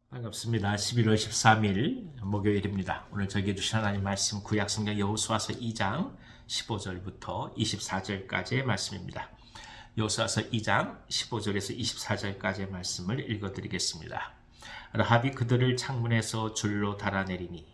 반갑습니다. 11월 13일 목요일입니다. 오늘 저에게 주신 하나님 말씀 구약성경 여호수아서 2장 15절부터 24절까지의 말씀입니다. 여호수아서 2장 15절에서 24절까지의 말씀을 읽어드리겠습니다. 라합이 그들을 창문에서 줄로 달아내리니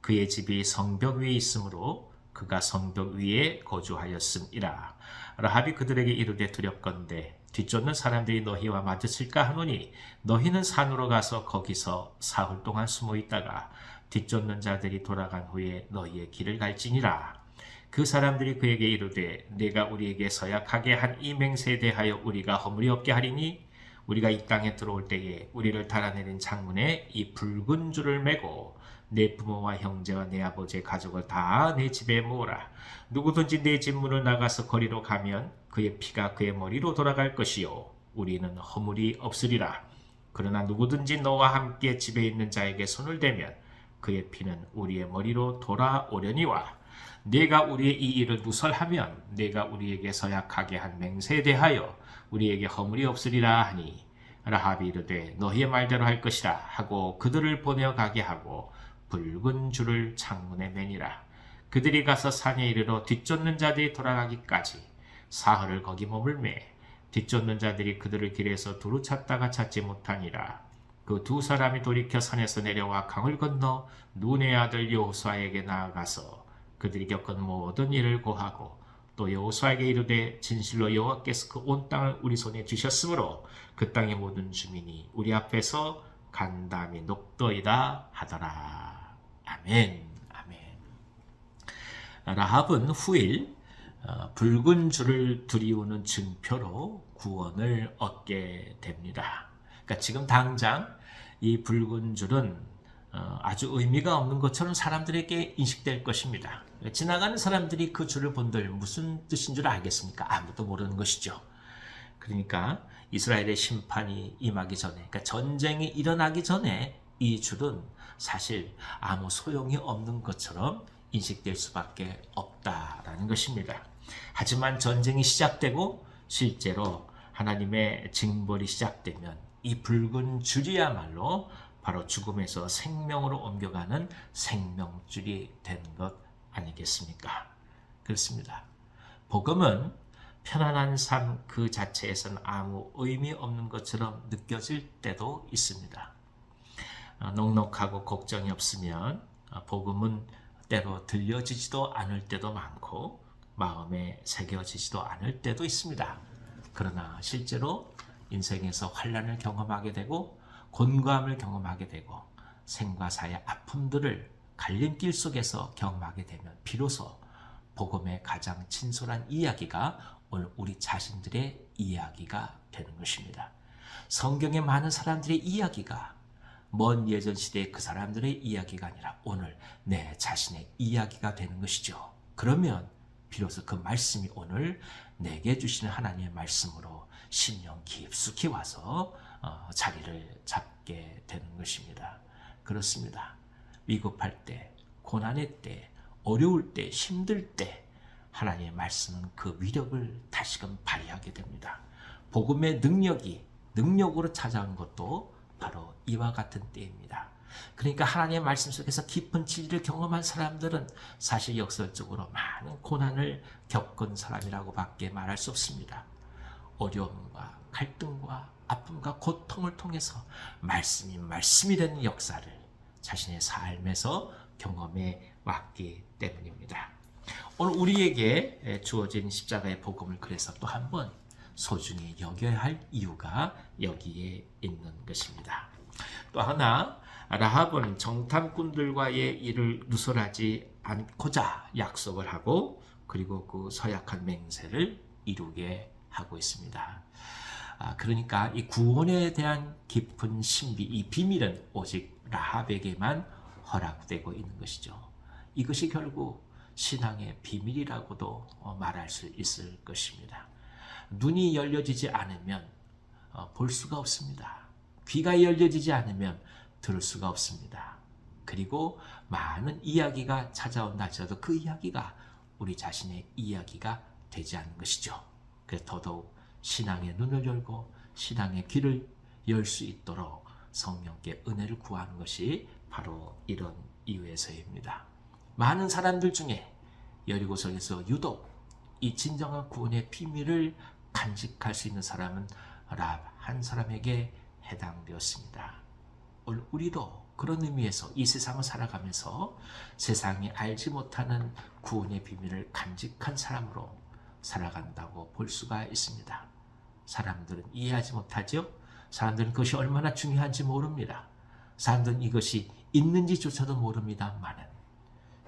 그의 집이 성벽 위에 있으므로 그가 성벽 위에 거주하였음이라. 라합이 그들에게 이르되 두렵건대 뒤쫓는 사람들이 너희와 마주칠까 하노니 너희는 산으로 가서 거기서 사흘 동안 숨어 있다가 뒤쫓는 자들이 돌아간 후에 너희의 길을 갈지니라. 그 사람들이 그에게 이르되 내가 우리에게 서약하게 한 이 맹세에 대하여 우리가 허물이 없게 하리니 우리가 이 땅에 들어올 때에 우리를 달아내린 창문에 이 붉은 줄을 매고 내 부모와 형제와 내 아버지의 가족을 다 내 집에 모으라. 누구든지 내 집 문을 나가서 거리로 가면 그의 피가 그의 머리로 돌아갈 것이요 우리는 허물이 없으리라. 그러나 누구든지 너와 함께 집에 있는 자에게 손을 대면 그의 피는 우리의 머리로 돌아오려니와 네가 우리의 이 일을 누설하면 네가 우리에게 서약하게 한 맹세에 대하여 우리에게 허물이 없으리라 하니 라합이 이르되 너희의 말대로 할 것이라 하고 그들을 보내어가게 하고 붉은 줄을 창문에 매니라. 그들이 가서 산에 이르러 뒤쫓는 자들이 돌아가기까지 사흘을 거기 머물매 뒤쫓는 자들이 그들을 길에서 두루 찾다가 찾지 못하니라. 그 두 사람이 돌이켜 산에서 내려와 강을 건너 눈의 아들 여호수아에게 나아가서 그들이 겪은 모든 일을 고하고 또 여호수아에게 이르되 진실로 여호와께서 그 온 땅을 우리 손에 주셨으므로 그 땅의 모든 주민이 우리 앞에서 간담이 녹더이다 하더라. 아멘. 아멘. 라합은 후일 붉은 줄을 들이우는 증표로 구원을 얻게 됩니다. 그러니까 지금 당장 이 붉은 줄은 아주 의미가 없는 것처럼 사람들에게 인식될 것입니다. 지나가는 사람들이 그 줄을 본들 무슨 뜻인 줄 알겠습니까? 아무도 모르는 것이죠. 그러니까 이스라엘의 심판이 임하기 전에, 그러니까 전쟁이 일어나기 전에 이 줄은 사실 아무 소용이 없는 것처럼 인식될 수밖에 없다라는 것입니다. 하지만 전쟁이 시작되고 실제로 하나님의 징벌이 시작되면 이 붉은 줄이야말로 바로 죽음에서 생명으로 옮겨가는 생명줄이 된 것 아니겠습니까? 그렇습니다. 복음은 편안한 삶 그 자체에서는 아무 의미 없는 것처럼 느껴질 때도 있습니다. 넉넉하고 걱정이 없으면 복음은 때로 들려지지도 않을 때도 많고 마음에 새겨지지도 않을 때도 있습니다. 그러나 실제로 인생에서 환난을 경험하게 되고 곤고함을 경험하게 되고 생과 사의 아픔들을 갈림길 속에서 경험하게 되면 비로소 복음의 가장 진솔한 이야기가 오늘 우리 자신들의 이야기가 되는 것입니다. 성경의 많은 사람들의 이야기가 먼 예전 시대의 그 사람들의 이야기가 아니라 오늘 내 자신의 이야기가 되는 것이죠. 그러면 비로소 그 말씀이 오늘 내게 주시는 하나님의 말씀으로 심령 깊숙이 와서 자리를 잡게 되는 것입니다. 그렇습니다. 위급할 때, 고난의 때, 어려울 때, 힘들 때 하나님의 말씀은 그 위력을 다시금 발휘하게 됩니다. 복음의 능력으로 찾아온 것도 바로 이와 같은 때입니다. 그러니까 하나님의 말씀 속에서 깊은 진리를 경험한 사람들은 사실 역설적으로 많은 고난을 겪은 사람이라고 밖에 말할 수 없습니다. 어려움과 갈등과 아픔과 고통을 통해서 말씀이 되는 역사를 자신의 삶에서 경험해 왔기 때문입니다. 오늘 우리에게 주어진 십자가의 복음을 그래서 또 한 번 소중히 여겨야 할 이유가 여기에 있는 것입니다. 또 하나, 라합은 정탐꾼들과의 일을 누설하지 않고자 약속을 하고 그리고 그 서약한 맹세를 이루게 하고 있습니다. 그러니까 이 구원에 대한 깊은 신비, 이 비밀은 오직 라합에게만 허락되고 있는 것이죠. 이것이 결국 신앙의 비밀이라고도 말할 수 있을 것입니다. 눈이 열려지지 않으면 볼 수가 없습니다. 귀가 열려지지 않으면 들을 수가 없습니다. 그리고 많은 이야기가 찾아온다 할지라도 그 이야기가 우리 자신의 이야기가 되지 않는 것이죠. 그래서 더더욱 신앙의 눈을 열고 신앙의 귀를 열 수 있도록 성령께 은혜를 구하는 것이 바로 이런 이유에서입니다. 많은 사람들 중에 여리고성에서 유독 이 진정한 구원의 비밀을 간직할 수 있는 사람은 랍 한 사람에게 해당되었습니다. 오늘 우리도 그런 의미에서 이 세상을 살아가면서 세상이 알지 못하는 구원의 비밀을 간직한 사람으로 살아간다고 볼 수가 있습니다. 사람들은 이해하지 못하죠. 사람들은 그것이 얼마나 중요한지 모릅니다. 사람들은 이것이 있는지조차도 모릅니다만은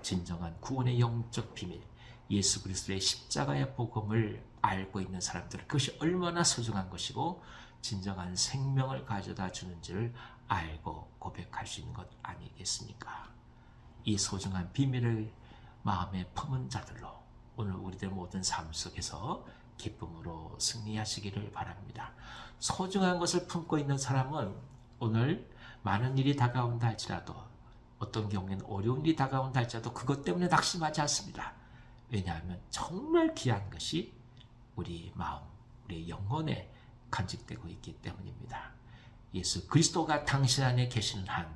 진정한 구원의 영적 비밀, 예수 그리스도의 십자가의 복음을 알고 있는 사람들은 그것이 얼마나 소중한 것이고 진정한 생명을 가져다 주는지를 알고 고백할 수 있는 것 아니겠습니까? 이 소중한 비밀을 마음에 품은 자들로 오늘 우리들 모든 삶 속에서 기쁨으로 승리하시기를 바랍니다. 소중한 것을 품고 있는 사람은 오늘 많은 일이 다가온다 할지라도 어떤 경우에는 어려운 일이 다가온다 할지라도 그것 때문에 낙심하지 않습니다. 왜냐하면 정말 귀한 것이 우리 마음, 우리 영혼에 간직되고 있기 때문입니다. 예수 그리스도가 당신 안에 계시는 한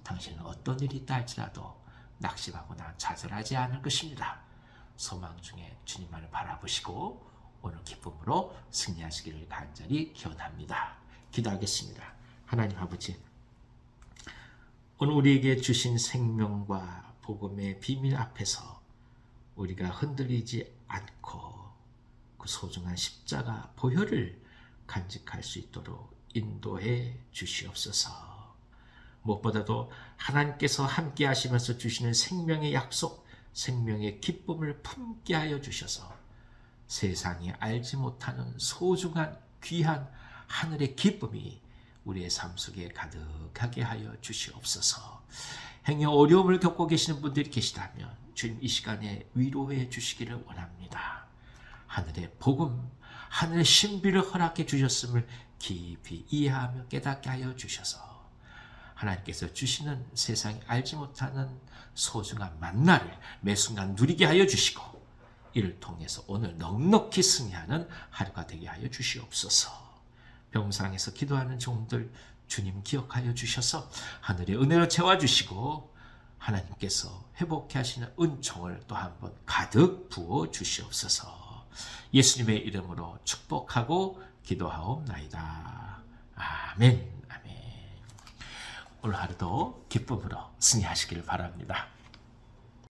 당신은 어떤 일이 있다 할지라도 낙심하거나 좌절하지 않을 것입니다. 소망 중에 주님만을 바라보시고 오늘 기쁨으로 승리하시기를 간절히 기원합니다. 기도하겠습니다. 하나님 아버지, 오늘 우리에게 주신 생명과 복음의 비밀 앞에서 우리가 흔들리지 않고 그 소중한 십자가 보혈을 간직할 수 있도록 인도해 주시옵소서. 무엇보다도 하나님께서 함께 하시면서 주시는 생명의 약속, 생명의 기쁨을 품게 하여 주셔서 세상이 알지 못하는 소중한 귀한 하늘의 기쁨이 우리의 삶 속에 가득하게 하여 주시옵소서. 행여 어려움을 겪고 계시는 분들이 계시다면 주님 이 시간에 위로해 주시기를 원합니다. 하늘의 복음, 하늘의 신비를 허락해 주셨음을 깊이 이해하며 깨닫게 하여 주셔서 하나님께서 주시는 세상이 알지 못하는 소중한 만나를 매 순간 누리게 하여 주시고 이를 통해서 오늘 넉넉히 승리하는 하루가 되게 하여 주시옵소서. 병상에서 기도하는 종들 주님 기억하여 주셔서 하늘의 은혜로 채워주시고 하나님께서 회복케 하시는 은총을 또 한번 가득 부어 주시옵소서. 예수님의 이름으로 축복하고 기도하옵나이다. 아멘. 아멘. 오늘 하루도 기쁨으로 승리하시길 바랍니다.